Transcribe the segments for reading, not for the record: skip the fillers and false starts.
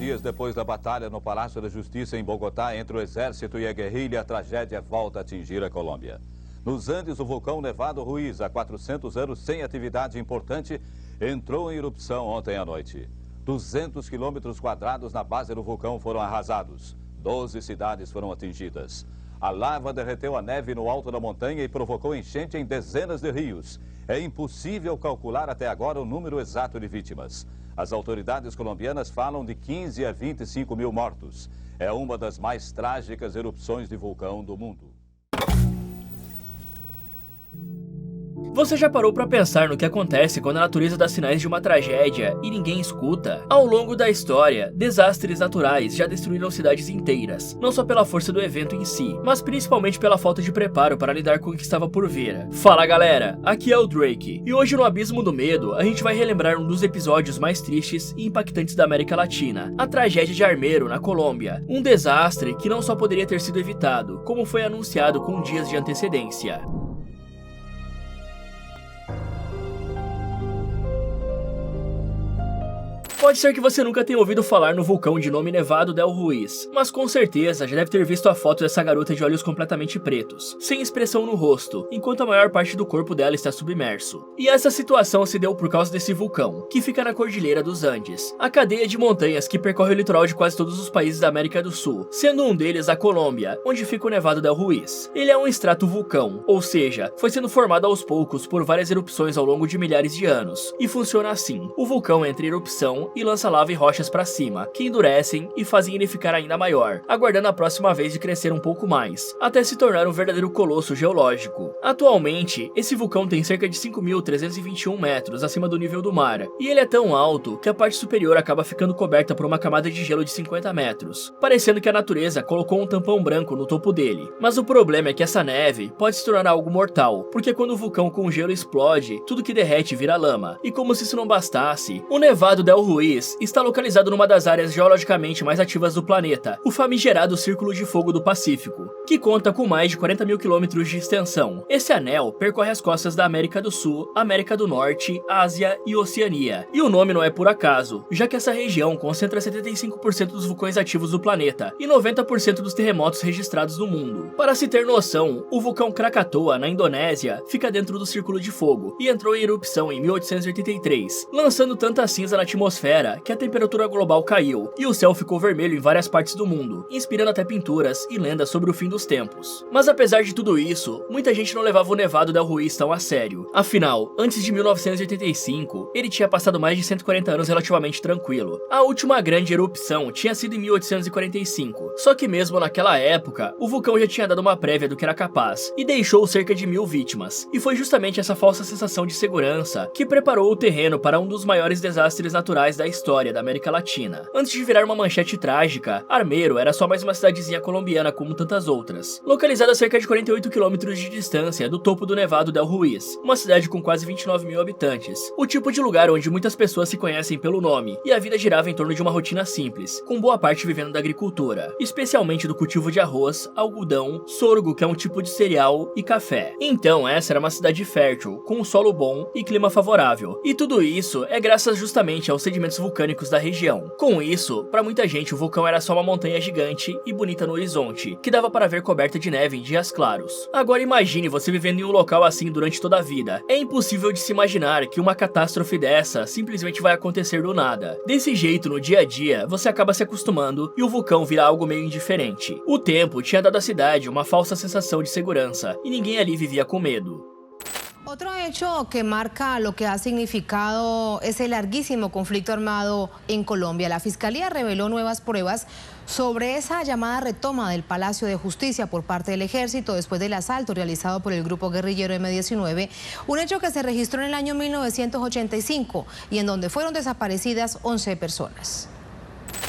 dias depois da batalha no Palácio da Justiça em Bogotá entre o exército e a guerrilha, a tragédia volta a atingir a Colômbia. Nos Andes, o vulcão Nevado Ruiz, há 400 anos sem atividade importante, entrou em erupção ontem à noite. 200 quilômetros quadrados na base do vulcão foram arrasados. 12 cidades foram atingidas. A lava derreteu a neve no alto da montanha e provocou enchente em dezenas de rios. É impossível calcular até agora o número exato de vítimas. As autoridades colombianas falam de 15 a 25 mil mortos. É uma das mais trágicas erupções de vulcão do mundo. Você já parou pra pensar no que acontece quando a natureza dá sinais de uma tragédia e ninguém escuta? Ao longo da história, desastres naturais já destruíram cidades inteiras, não só pela força do evento em si, mas principalmente pela falta de preparo para lidar com o que estava por vir. Fala galera, aqui é o Drake, e hoje no Abismo do Medo a gente vai relembrar um dos episódios mais tristes e impactantes da América Latina, a tragédia de Armero, na Colômbia. Um desastre que não só poderia ter sido evitado, como foi anunciado com dias de antecedência. Pode ser que você nunca tenha ouvido falar no vulcão de nome Nevado del Ruiz, mas com certeza já deve ter visto a foto dessa garota de olhos completamente pretos, sem expressão no rosto, enquanto a maior parte do corpo dela está submerso. E essa situação se deu por causa desse vulcão, que fica na Cordilheira dos Andes, a cadeia de montanhas que percorre o litoral de quase todos os países da América do Sul, sendo um deles a Colômbia, onde fica o Nevado del Ruiz. Ele é um estratovulcão, ou seja, foi sendo formado aos poucos por várias erupções ao longo de milhares de anos, e funciona assim: o vulcão entra em erupção e lança lava e rochas para cima, que endurecem e fazem ele ficar ainda maior, aguardando a próxima vez de crescer um pouco mais, até se tornar um verdadeiro colosso geológico. Atualmente, esse vulcão tem cerca de 5.321 metros acima do nível do mar, e ele é tão alto que a parte superior acaba ficando coberta por uma camada de gelo de 50 metros, parecendo que a natureza colocou um tampão branco no topo dele. Mas o problema é que essa neve pode se tornar algo mortal, porque quando o vulcão com gelo explode, tudo que derrete vira lama, e como se isso não bastasse, o Nevado del Ruiz está localizado numa das áreas geologicamente mais ativas do planeta, o famigerado Círculo de Fogo do Pacífico, que conta com mais de 40 mil quilômetros de extensão. Esse anel percorre as costas da América do Sul, América do Norte, Ásia e Oceania. E o nome não é por acaso, já que essa região concentra 75% dos vulcões ativos do planeta e 90% dos terremotos registrados no mundo. Para se ter noção, o vulcão Krakatoa, na Indonésia, fica dentro do Círculo de Fogo e entrou em erupção em 1883, lançando tanta cinza na atmosfera que a temperatura global caiu e o céu ficou vermelho em várias partes do mundo, inspirando até pinturas e lendas sobre o fim dos tempos. Mas apesar de tudo isso, muita gente não levava o Nevado del Ruiz tão a sério. Afinal, antes de 1985, ele tinha passado mais de 140 anos relativamente tranquilo. A última grande erupção tinha sido em 1845, só que mesmo naquela época, o vulcão já tinha dado uma prévia do que era capaz e deixou cerca de 1.000 vítimas. E foi justamente essa falsa sensação de segurança que preparou o terreno para um dos maiores desastres naturais da história da América Latina. Antes de virar uma manchete trágica, Armero era só mais uma cidadezinha colombiana como tantas outras, localizada a cerca de 48 quilômetros de distância do topo do Nevado del Ruiz, uma cidade com quase 29 mil habitantes, o tipo de lugar onde muitas pessoas se conhecem pelo nome, e a vida girava em torno de uma rotina simples, com boa parte vivendo da agricultura, especialmente do cultivo de arroz, algodão, sorgo, que é um tipo de cereal, e café. Então essa era uma cidade fértil, com um solo bom e clima favorável, e tudo isso é graças justamente aos sedimentos vulcânicos da região. Com isso, para muita gente o vulcão era só uma montanha gigante e bonita no horizonte, que dava para ver coberta de neve em dias claros. Agora imagine você vivendo em um local assim durante toda a vida. É impossível de se imaginar que uma catástrofe dessa simplesmente vai acontecer do nada. Desse jeito, no dia a dia, você acaba se acostumando e o vulcão vira algo meio indiferente. O tempo tinha dado à cidade uma falsa sensação de segurança, e ninguém ali vivia com medo. Otro hecho que marca lo que ha significado ese larguísimo conflicto armado en Colombia. La Fiscalía reveló nuevas pruebas sobre esa llamada retoma del Palacio de Justicia por parte del Ejército después del asalto realizado por el grupo guerrillero M-19, un hecho que se registró en el año 1985 y en donde fueron desaparecidas 11 personas.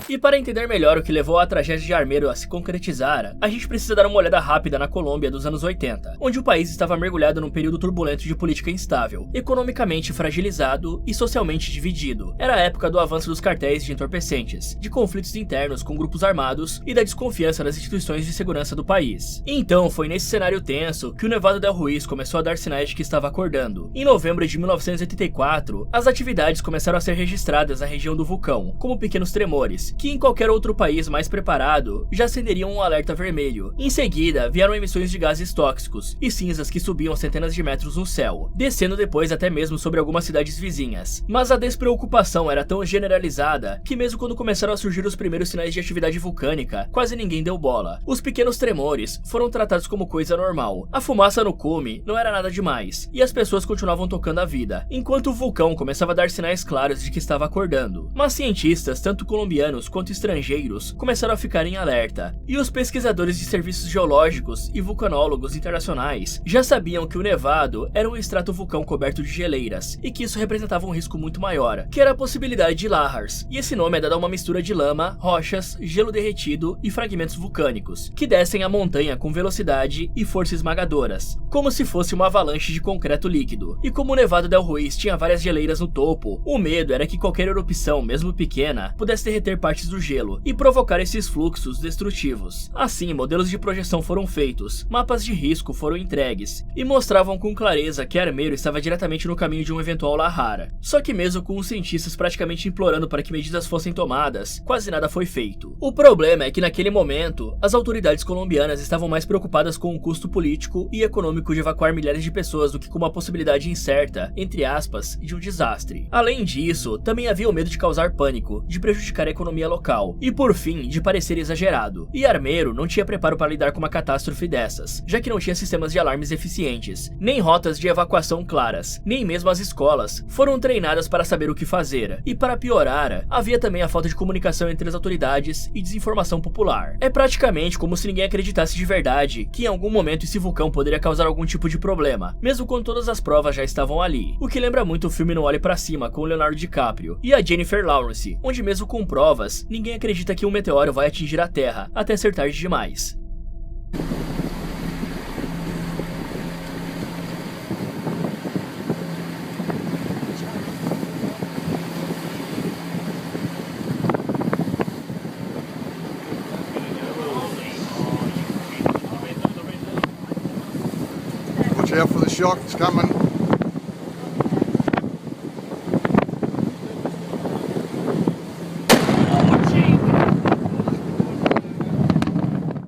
E para entender melhor o que levou a tragédia de Armero a se concretizar, a gente precisa dar uma olhada rápida na Colômbia dos anos 80, onde o país estava mergulhado num período turbulento de política instável, economicamente fragilizado e socialmente dividido. Era a época do avanço dos cartéis de entorpecentes, de conflitos internos com grupos armados e da desconfiança nas instituições de segurança do país. Então foi nesse cenário tenso que o Nevado del Ruiz começou a dar sinais de que estava acordando. Em novembro de 1984, as atividades começaram a ser registradas na região do vulcão, como pequenos tremores, nucleares, que em qualquer outro país mais preparado já acenderiam um alerta vermelho. Em seguida, vieram emissões de gases tóxicos e cinzas que subiam centenas de metros no céu, descendo depois até mesmo sobre algumas cidades vizinhas. Mas a despreocupação era tão generalizada que mesmo quando começaram a surgir os primeiros sinais de atividade vulcânica, quase ninguém deu bola. Os pequenos tremores foram tratados como coisa normal. A fumaça no cume não era nada demais, e as pessoas continuavam tocando a vida, enquanto o vulcão começava a dar sinais claros de que estava acordando. Mas cientistas, tanto colombianos quanto estrangeiros, começaram a ficar em alerta, e os pesquisadores de serviços geológicos e vulcanólogos internacionais já sabiam que o Nevado era um estratovulcão coberto de geleiras, e que isso representava um risco muito maior, que era a possibilidade de lahars, e esse nome é dado a uma mistura de lama, rochas, gelo derretido e fragmentos vulcânicos, que descem a montanha com velocidade e força esmagadoras, como se fosse uma avalanche de concreto líquido. E como o Nevado del Ruiz tinha várias geleiras no topo, o medo era que qualquer erupção, mesmo pequena, pudesse derreter partes do gelo e provocar esses fluxos destrutivos. Assim, modelos de projeção foram feitos, mapas de risco foram entregues, e mostravam com clareza que Armeiro estava diretamente no caminho de um eventual lahar. Só que mesmo com os cientistas praticamente implorando para que medidas fossem tomadas, quase nada foi feito. O problema é que naquele momento, as autoridades colombianas estavam mais preocupadas com o custo político e econômico de evacuar milhares de pessoas do que com uma possibilidade incerta, entre aspas, de um desastre. Além disso, também havia o medo de causar pânico, de prejudicar a economia local, e por fim, de parecer exagerado. E Armeiro não tinha preparo para lidar com uma catástrofe dessas, já que não tinha sistemas de alarmes eficientes, nem rotas de evacuação claras, nem mesmo as escolas foram treinadas para saber o que fazer. E para piorar, havia também a falta de comunicação entre as autoridades e desinformação popular. É praticamente como se ninguém acreditasse de verdade que em algum momento esse vulcão poderia causar algum tipo de problema, mesmo quando todas as provas já estavam ali. O que lembra muito o filme No Olhe Pra Cima, com o Leonardo DiCaprio e a Jennifer Lawrence, onde mesmo com provas, ninguém acredita que um meteoro vai atingir a Terra até ser tarde demais. Watch out for the shock, it's coming.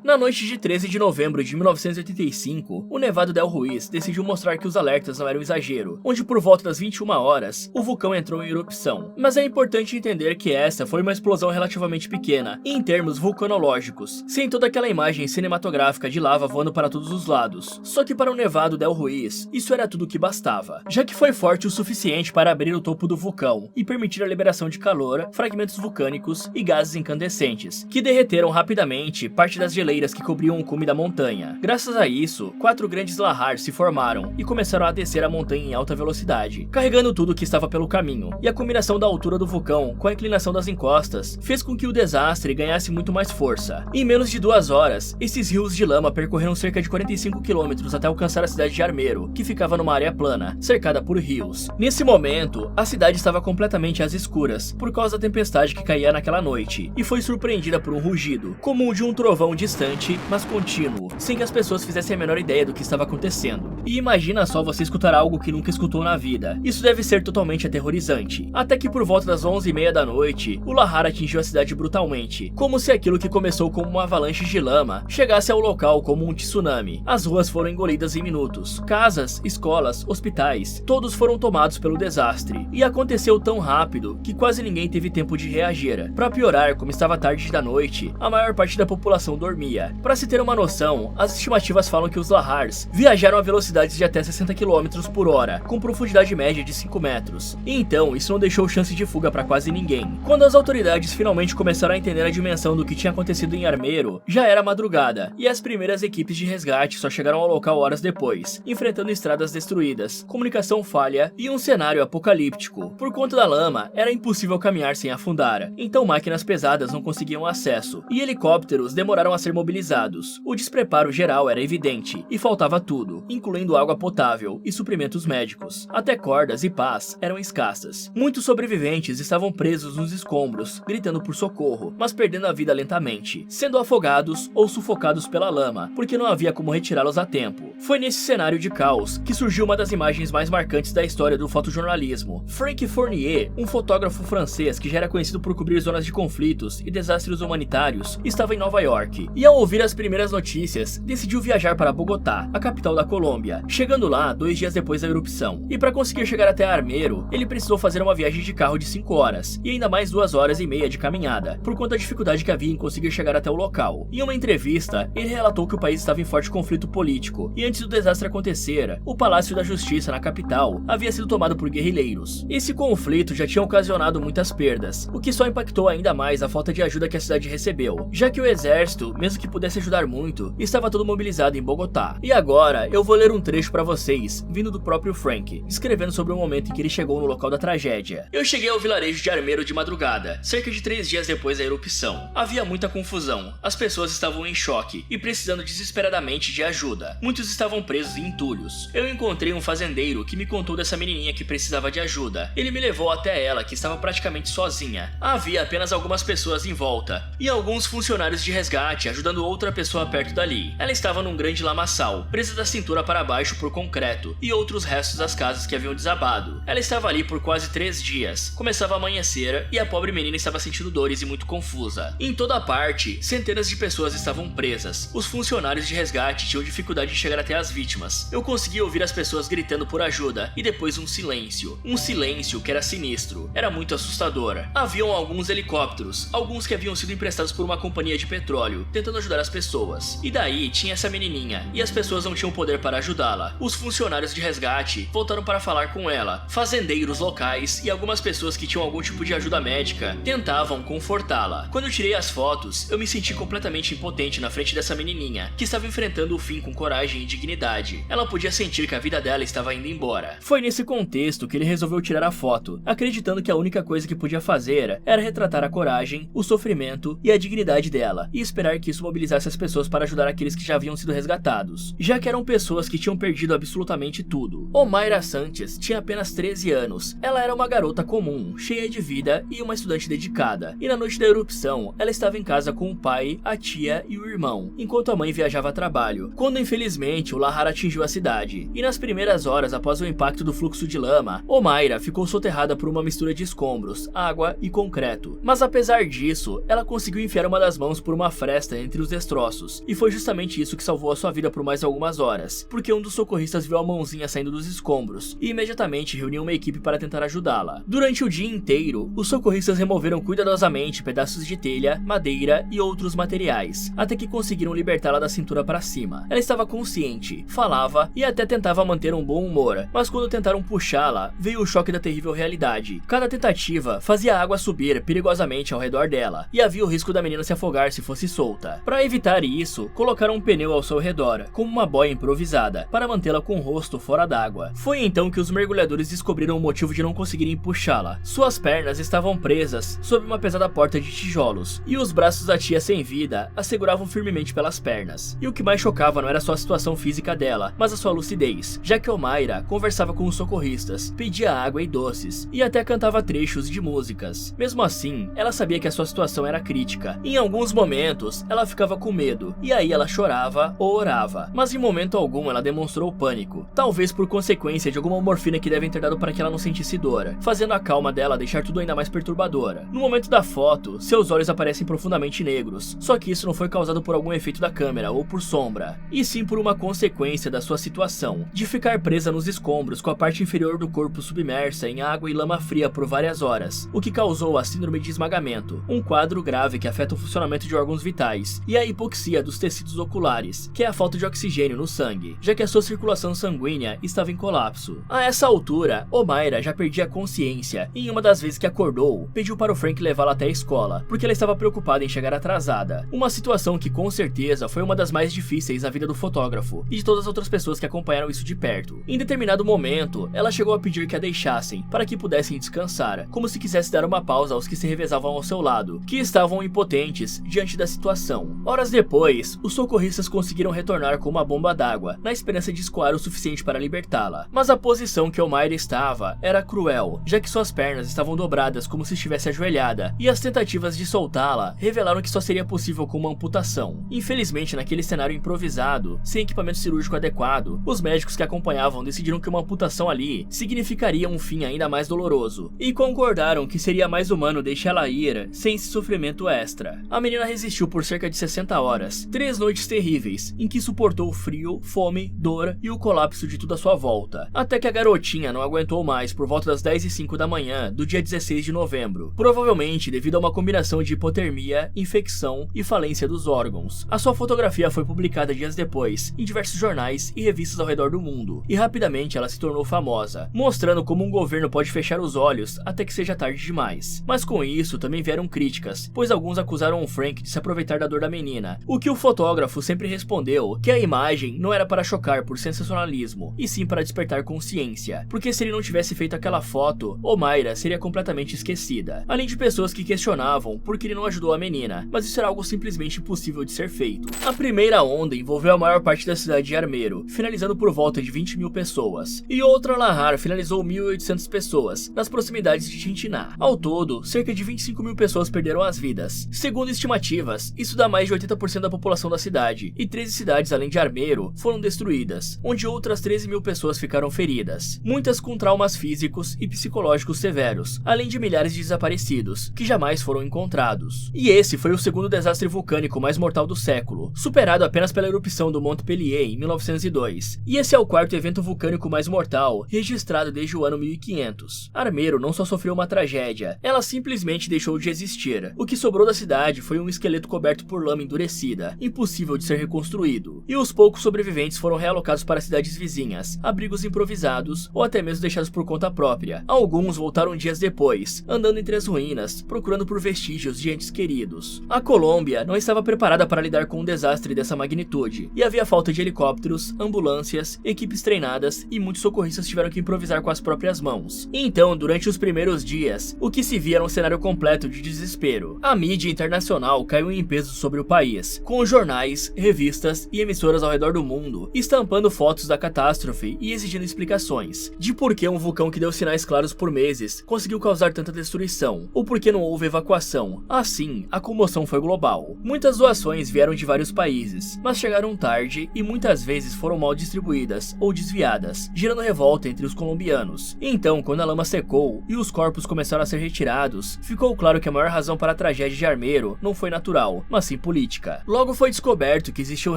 Na noite de 13 de novembro de 1985, o Nevado del Ruiz decidiu mostrar que os alertas não eram exagero, onde por volta das 21 horas, o vulcão entrou em erupção. Mas é importante entender que essa foi uma explosão relativamente pequena, em termos vulcanológicos, sem toda aquela imagem cinematográfica de lava voando para todos os lados. Só que para o Nevado del Ruiz, isso era tudo o que bastava, já que foi forte o suficiente para abrir o topo do vulcão e permitir a liberação de calor, fragmentos vulcânicos e gases incandescentes, que derreteram rapidamente parte das geleiras que cobriam o cume da montanha. Graças a isso, 4 grandes lahars se formaram e começaram a descer a montanha em alta velocidade, carregando tudo que estava pelo caminho, e a combinação da altura do vulcão com a inclinação das encostas fez com que o desastre ganhasse muito mais força. Em menos de 2 horas, esses rios de lama percorreram cerca de 45 km até alcançar a cidade de Armeiro, que ficava numa área plana, cercada por rios. Nesse momento, a cidade estava completamente às escuras, por causa da tempestade que caía naquela noite, e foi surpreendida por um rugido, como o de um trovão distante, mas contínuo, sem que as pessoas fizessem a menor ideia do que estava acontecendo. E imagina só você escutar algo que nunca escutou na vida. Isso deve ser totalmente aterrorizante. Até que por volta das 11h30 da noite, o lahar atingiu a cidade brutalmente, como se aquilo que começou como uma avalanche de lama chegasse ao local como um tsunami. As ruas foram engolidas em minutos. Casas, escolas, hospitais, todos foram tomados pelo desastre. E aconteceu tão rápido que quase ninguém teve tempo de reagir. Para piorar, como estava tarde da noite, a maior parte da população dormia. Para se ter uma noção, as estimativas falam que os lahars viajaram a velocidades de até 60 km por hora, com profundidade média de 5 metros. E então, isso não deixou chance de fuga para quase ninguém. Quando as autoridades finalmente começaram a entender a dimensão do que tinha acontecido em Armeiro, já era madrugada, e as primeiras equipes de resgate só chegaram ao local horas depois, enfrentando estradas destruídas, comunicação falha e um cenário apocalíptico. Por conta da lama, era impossível caminhar sem afundar, então máquinas pesadas não conseguiam acesso, e helicópteros demoraram a ser mobilizados mobilizados. O despreparo geral era evidente, e faltava tudo, incluindo água potável e suprimentos médicos. Até cordas e pás eram escassas. Muitos sobreviventes estavam presos nos escombros, gritando por socorro, mas perdendo a vida lentamente, sendo afogados ou sufocados pela lama, porque não havia como retirá-los a tempo. Foi nesse cenário de caos que surgiu uma das imagens mais marcantes da história do fotojornalismo. Frank Fournier, um fotógrafo francês que já era conhecido por cobrir zonas de conflitos e desastres humanitários, estava em Nova York, e ao ouvir as primeiras notícias, decidiu viajar para Bogotá, a capital da Colômbia, chegando lá 2 dias depois da erupção. E para conseguir chegar até Armero, ele precisou fazer uma viagem de carro de 5 horas, e ainda mais 2 horas e meia de caminhada, por conta da dificuldade que havia em conseguir chegar até o local. Em uma entrevista, ele relatou que o país estava em forte conflito político, e antes do desastre acontecer, o Palácio da Justiça na capital havia sido tomado por guerrilheiros. Esse conflito já tinha ocasionado muitas perdas, o que só impactou ainda mais a falta de ajuda que a cidade recebeu, já que o exército, mesmo que pudesse ajudar muito, estava todo mobilizado em Bogotá. E agora, eu vou ler um trecho para vocês, vindo do próprio Frank, escrevendo sobre o momento em que ele chegou no local da tragédia. Eu cheguei ao vilarejo de Armero de madrugada, cerca de 3 dias depois da erupção. Havia muita confusão, as pessoas estavam em choque e precisando desesperadamente de ajuda. Muitos estavam presos em entulhos. Eu encontrei um fazendeiro que me contou dessa menininha que precisava de ajuda. Ele me levou até ela, que estava praticamente sozinha. Havia apenas algumas pessoas em volta, e alguns funcionários de resgate ajudando outra pessoa perto dali. Ela estava num grande lamaçal, presa da cintura para baixo por concreto e outros restos das casas que haviam desabado. Ela estava ali por quase 3 dias. Começava a amanhecer e a pobre menina estava sentindo dores e muito confusa. Em toda parte, centenas de pessoas estavam presas. Os funcionários de resgate tinham dificuldade de chegar até as vítimas. Eu conseguia ouvir as pessoas gritando por ajuda e depois um silêncio. Um silêncio que era sinistro. Era muito assustador. Haviam alguns helicópteros, alguns que haviam sido emprestados por uma companhia de petróleo, tentando ajudar as pessoas. E daí tinha essa menininha, e as pessoas não tinham poder para ajudá-la. Os funcionários de resgate voltaram para falar com ela. Fazendeiros locais e algumas pessoas que tinham algum tipo de ajuda médica tentavam confortá-la. Quando eu tirei as fotos, eu me senti completamente impotente na frente dessa menininha, que estava enfrentando o fim com coragem e dignidade. Ela podia sentir que a vida dela estava indo embora. Foi nesse contexto que ele resolveu tirar a foto, acreditando que a única coisa que podia fazer era retratar a coragem, o sofrimento e a dignidade dela, e esperar que isso mobilizasse as pessoas para ajudar aqueles que já haviam sido resgatados, já que eram pessoas que tinham perdido absolutamente tudo. Omaira Sanchez tinha apenas 13 anos. Ela era uma garota comum, cheia de vida e uma estudante dedicada, e na noite da erupção, ela estava em casa com o pai, a tia e o irmão, enquanto a mãe viajava a trabalho, quando infelizmente o lahar atingiu a cidade, e nas primeiras horas após o impacto do fluxo de lama, Omaira ficou soterrada por uma mistura de escombros, água e concreto. Mas apesar disso, ela conseguiu enfiar uma das mãos por uma fresta entre os destroços, e foi justamente isso que salvou a sua vida por mais algumas horas, porque um dos socorristas viu a mãozinha saindo dos escombros, e imediatamente reuniu uma equipe para tentar ajudá-la. Durante o dia inteiro, os socorristas removeram cuidadosamente pedaços de telha, madeira e outros materiais, até que conseguiram libertá-la da cintura para cima. Ela estava consciente, falava e até tentava manter um bom humor, mas quando tentaram puxá-la, veio o choque da terrível realidade. Cada tentativa fazia a água subir perigosamente ao redor dela, e havia o risco da menina se afogar se fosse solta. Para evitar isso, colocaram um pneu ao seu redor, como uma boia improvisada, para mantê-la com o rosto fora d'água. Foi então que os mergulhadores descobriram o motivo de não conseguirem puxá-la. Suas pernas estavam presas sob uma pesada porta de tijolos, e os braços da tia sem vida a seguravam firmemente pelas pernas. E o que mais chocava não era só a situação física dela, mas a sua lucidez, já que Omaira conversava com os socorristas, pedia água e doces, e até cantava trechos de músicas. Mesmo assim, ela sabia que a sua situação era crítica. Em alguns momentos, ela ficava com medo, e aí ela chorava ou orava, mas em momento algum ela demonstrou pânico, talvez por consequência de alguma morfina que devem ter dado para que ela não sentisse dor, fazendo a calma dela deixar tudo ainda mais perturbadora. No momento da foto, seus olhos aparecem profundamente negros, só que isso não foi causado por algum efeito da câmera ou por sombra, e sim por uma consequência da sua situação, de ficar presa nos escombros com a parte inferior do corpo submersa em água e lama fria por várias horas, o que causou a síndrome de esmagamento, um quadro grave que afeta o funcionamento de órgãos vitais, e a hipoxia dos tecidos oculares, que é a falta de oxigênio no sangue, já que a sua circulação sanguínea estava em colapso. A essa altura, Omaira já perdia a consciência, e em uma das vezes que acordou, pediu para o Frank levá-la até a escola, porque ela estava preocupada em chegar atrasada. Uma situação que com certeza foi uma das mais difíceis na vida do fotógrafo, e de todas as outras pessoas que acompanharam isso de perto. Em determinado momento, ela chegou a pedir que a deixassem, para que pudessem descansar, como se quisesse dar uma pausa aos que se revezavam ao seu lado, que estavam impotentes diante da situação. Horas depois, os socorristas conseguiram retornar com uma bomba d'água, na esperança de escoar o suficiente para libertá-la. Mas a posição que Omaira estava era cruel, já que suas pernas estavam dobradas como se estivesse ajoelhada, e as tentativas de soltá-la revelaram que só seria possível com uma amputação. Infelizmente, naquele cenário improvisado, sem equipamento cirúrgico adequado, os médicos que acompanhavam decidiram que uma amputação ali significaria um fim ainda mais doloroso, e concordaram que seria mais humano deixá-la ir sem esse sofrimento extra. A menina resistiu por cerca de 60 horas, 3 noites terríveis, em que suportou frio, fome, dor e o colapso de tudo à sua volta, até que a garotinha não aguentou mais por volta das 10h05 da manhã do dia 16 de novembro, provavelmente devido a uma combinação de hipotermia, infecção e falência dos órgãos. A sua fotografia foi publicada dias depois em diversos jornais e revistas ao redor do mundo, e rapidamente ela se tornou famosa, mostrando como um governo pode fechar os olhos até que seja tarde demais. Mas com isso também vieram críticas, pois alguns acusaram o Frank de se aproveitar da dor da menina, o que o fotógrafo sempre respondeu que a imagem não era para chocar por sensacionalismo, e sim para despertar consciência, porque se ele não tivesse feito aquela foto, Omaira seria completamente esquecida. Além de pessoas que questionavam por que ele não ajudou a menina, mas isso era algo simplesmente impossível de ser feito. A primeira onda envolveu a maior parte da cidade de Armeiro, finalizando por volta de 20.000 pessoas, e outra Lahar finalizou 1.800 pessoas, nas proximidades de Tintiná. Ao todo, cerca de 25.000 pessoas perderam as vidas. Segundo estimativas, isso dá mais de 80% da população da cidade, e 13 cidades além de Armeiro foram destruídas, onde outras 13.000 pessoas ficaram feridas, muitas com traumas físicos e psicológicos severos, além de milhares de desaparecidos, que jamais foram encontrados. E esse foi o segundo desastre vulcânico mais mortal do século, superado apenas pela erupção do Monte Pellier em 1902, e esse é o quarto evento vulcânico mais mortal registrado desde o ano 1500. Armeiro não só sofreu uma tragédia, ela simplesmente deixou de existir. O que sobrou da cidade foi um esqueleto coberto por lama endurecida, impossível de ser reconstruído, e os poucos sobreviventes foram realocados para cidades vizinhas, abrigos improvisados ou até mesmo deixados por conta própria. Alguns voltaram dias depois, andando entre as ruínas, procurando por vestígios de entes queridos. A Colômbia não estava preparada para lidar com um desastre dessa magnitude, e havia falta de helicópteros, ambulâncias, equipes treinadas, e muitos socorristas tiveram que improvisar com as próprias mãos. Então, durante os primeiros dias, o que se via era um cenário completo de desespero. A mídia internacional caiu em peso sobre o país, com jornais, revistas e emissoras ao redor do mundo estampando fotos da catástrofe e exigindo explicações de por que um vulcão que deu sinais claros por meses conseguiu causar tanta destruição, ou por que não houve evacuação. Assim, a comoção foi global. Muitas doações vieram de vários países, mas chegaram tarde e muitas vezes foram mal distribuídas ou desviadas, gerando revolta entre os colombianos. Então, quando a lama secou e os corpos começaram a ser retirados, ficou claro que a maior razão para a tragédia de Armeiro não foi natural, mas sim política. Logo foi descoberto que existia um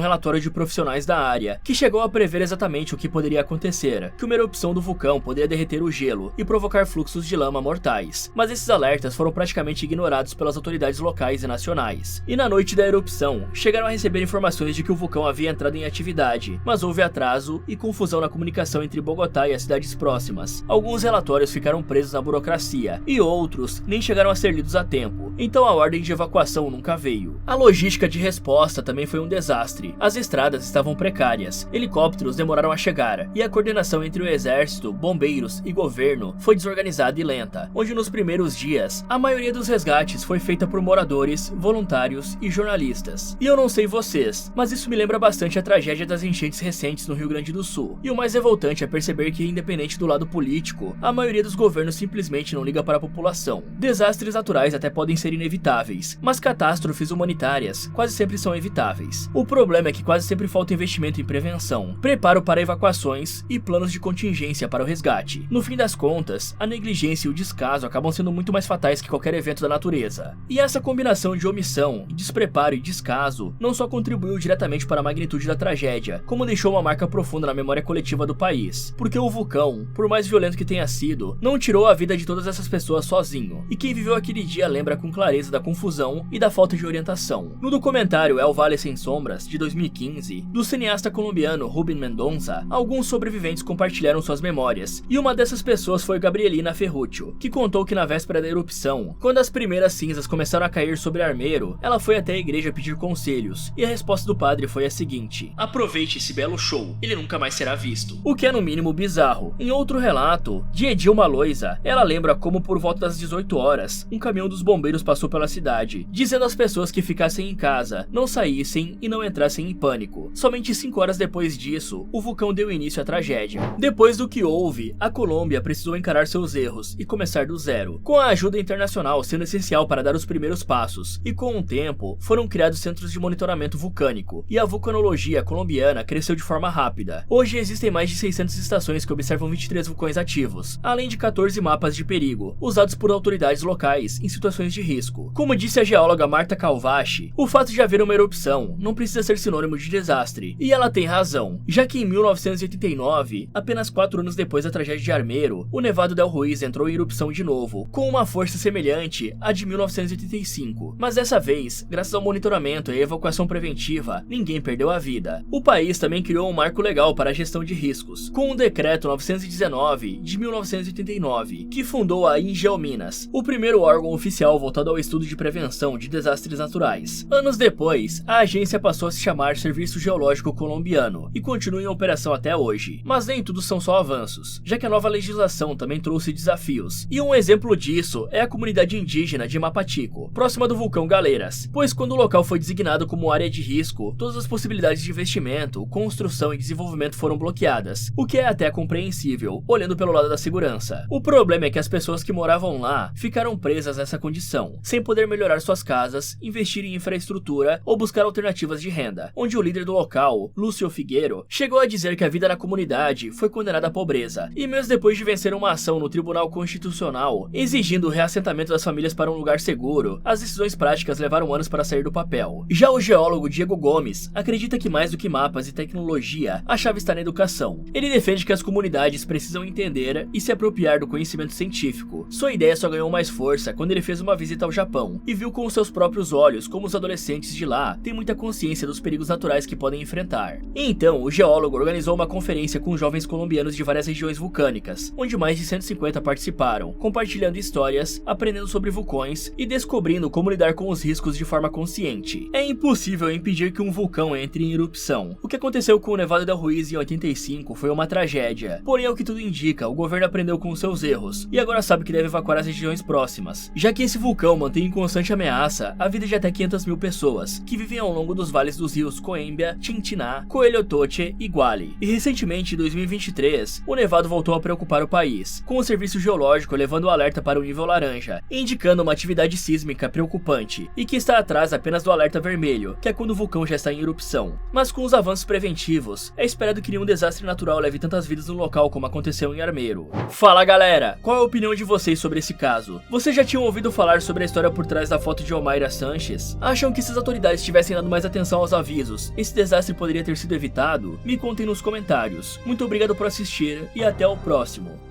relatório de profissionais da área, que chegou a prever exatamente o que poderia acontecer, que uma erupção do vulcão poderia derreter o gelo e provocar fluxos de lama mortais. Mas esses alertas foram praticamente ignorados pelas autoridades locais e nacionais. E na noite da erupção, chegaram a receber informações de que o vulcão havia entrado em atividade, mas houve atraso e confusão na comunicação entre Bogotá e as cidades próximas. Alguns relatórios ficaram presos na burocracia, e outros nem chegaram a ser lidos a tempo, então a ordem de evacuação nunca veio. A logística de resposta também foi um desastre. As estradas estavam precárias, helicópteros demoraram a chegar, e a coordenação entre o exército, bombeiros e governo foi desorganizada e lenta, onde nos primeiros dias, a maioria dos resgates foi feita por moradores, voluntários e jornalistas. E eu não sei vocês, mas isso me lembra bastante a tragédia das enchentes recentes no Rio Grande do Sul. E o mais revoltante é perceber que, independente do lado político, a maioria dos governos simplesmente não liga para a população. Desastres naturais até podem ser inevitáveis, mas catástrofes humanitárias quase sempre são evitáveis. O problema é que quase sempre falta investimento em prevenção, preparo para evacuações e planos de contingência para o resgate. No fim das contas, a negligência e o descaso acabam sendo muito mais fatais que qualquer evento da natureza. E essa combinação de omissão, despreparo e descaso não só contribuiu diretamente para a magnitude da tragédia, como deixou uma marca profunda na memória coletiva do país. Porque o vulcão, por mais violento que tenha sido, não tirou a vida de todas essas pessoas sozinho. E quem viveu aquele dia lembra com clareza da confusão e da falta de orientação. No documentário El Vale Sem Sombras, de 2015, do cineasta colombiano Rubén Mendonça, alguns sobreviventes compartilharam suas memórias, e uma dessas pessoas foi Gabrielina Ferruccio, que contou que na véspera da erupção, quando as primeiras cinzas começaram a cair sobre Armeiro, ela foi até a igreja pedir conselhos, e a resposta do padre foi a seguinte: aproveite esse belo show, ele nunca mais será visto. O que é no mínimo bizarro. Em outro relato, de Edilma Loisa, ela lembra como por volta das 18 horas, um caminhão dos bombeiros passou pela cidade, dizendo às pessoas que ficassem em casa, não saíssem e não entrassem em pânico. Somente 5 horas depois disso, o vulcão deu início à tragédia. Depois do que houve, a Colômbia precisou encarar seus erros e começar do zero, com a ajuda internacional sendo essencial para dar os primeiros passos, e com o tempo, foram criados centros de monitoramento vulcânico, e a vulcanologia colombiana cresceu de forma rápida. Hoje existem mais de 600 estações que observam 23 vulcões ativos, além de 14 mapas de perigo, usados por autoridades locais em situações de risco. Como disse a geóloga Marta Calvache, o fato de haver uma erupção não precisa ser sinônimo de desastre, e ela tem razão, já que em 1989, apenas 4 anos depois da tragédia de Armeiro, o Nevado del Ruiz entrou em erupção de novo, com uma força semelhante à de 1985, mas dessa vez, graças ao monitoramento e evacuação preventiva, ninguém perdeu a vida. O país também criou um marco legal para a gestão de riscos, com o Decreto 919 de 1989, que fundou a Ingeominas, o primeiro órgão oficial voltado ao estudo de prevenção de desastres naturais. Anos depois, a agência passou a se chamar Serviço Geológico Colombiano e continua em operação até hoje. Mas nem tudo são só avanços, já que a nova legislação também trouxe desafios. E um exemplo disso é a comunidade indígena de Mapatico, próxima do vulcão Galeiras, pois quando o local foi designado como área de risco, todas as possibilidades de investimento, construção e desenvolvimento foram bloqueadas, o que é até compreensível, olhando pelo lado da segurança. O problema é que as pessoas que moravam lá ficaram presas nessa condição, sem poder melhorar suas casas, investir em infraestrutura ou buscar alternativas de renda, onde o líder do local, Lúcio Figueiro, chegou a dizer que a vida na comunidade foi condenada à pobreza, e mesmo depois de vencer uma ação no Tribunal Constitucional, exigindo o reassentamento das famílias para um lugar seguro, as decisões práticas levaram anos para sair do papel. Já o geólogo Diego Gomes acredita que mais do que mapas e tecnologia, a chave está na educação. Ele defende que as comunidades precisam entender e se apropriar do conhecimento científico. Sua ideia só ganhou mais força quando ele fez uma visita ao Japão e viu com seus próprios olhos como os adolescentes de lá têm muita consciência dos perigos naturais que podem enfrentar. Então, o geólogo organizou uma conferência com jovens colombianos de várias regiões vulcânicas, onde mais de 150 participaram, compartilhando histórias, aprendendo sobre vulcões e descobrindo como lidar com os riscos de forma consciente. É impossível impedir que um vulcão entre em erupção. O que aconteceu com o Nevado del Ruiz em 85 foi uma tragédia, porém ao que tudo indica, o governo aprendeu com os seus erros e agora sabe que deve evacuar as regiões próximas, já que esse vulcão mantém em constante ameaça a vida de até 500 mil pessoas que vivem ao longo dos vales dos rios Coembia, Tintiná, Coelho Toche e Guali. E recentemente, em 2023, o nevado voltou a preocupar o país, com o serviço geológico levando o alerta para o nível laranja, indicando uma atividade sísmica preocupante e que está atrás apenas do alerta vermelho, que é quando o vulcão já está em erupção. Mas com os avanços preventivos, é esperado que nenhum desastre natural leve tantas vidas no local como aconteceu em Armeiro. Fala galera, qual é a opinião de vocês sobre esse caso? Vocês já tinham ouvido falar sobre a história por trás da foto de Omaira Sanches? Acham que se as autoridades tivessem dado mais atenção aos avisos, esse desastre poderia ter sido evitado? Me contem nos comentários. Muito obrigado por assistir e até o próximo.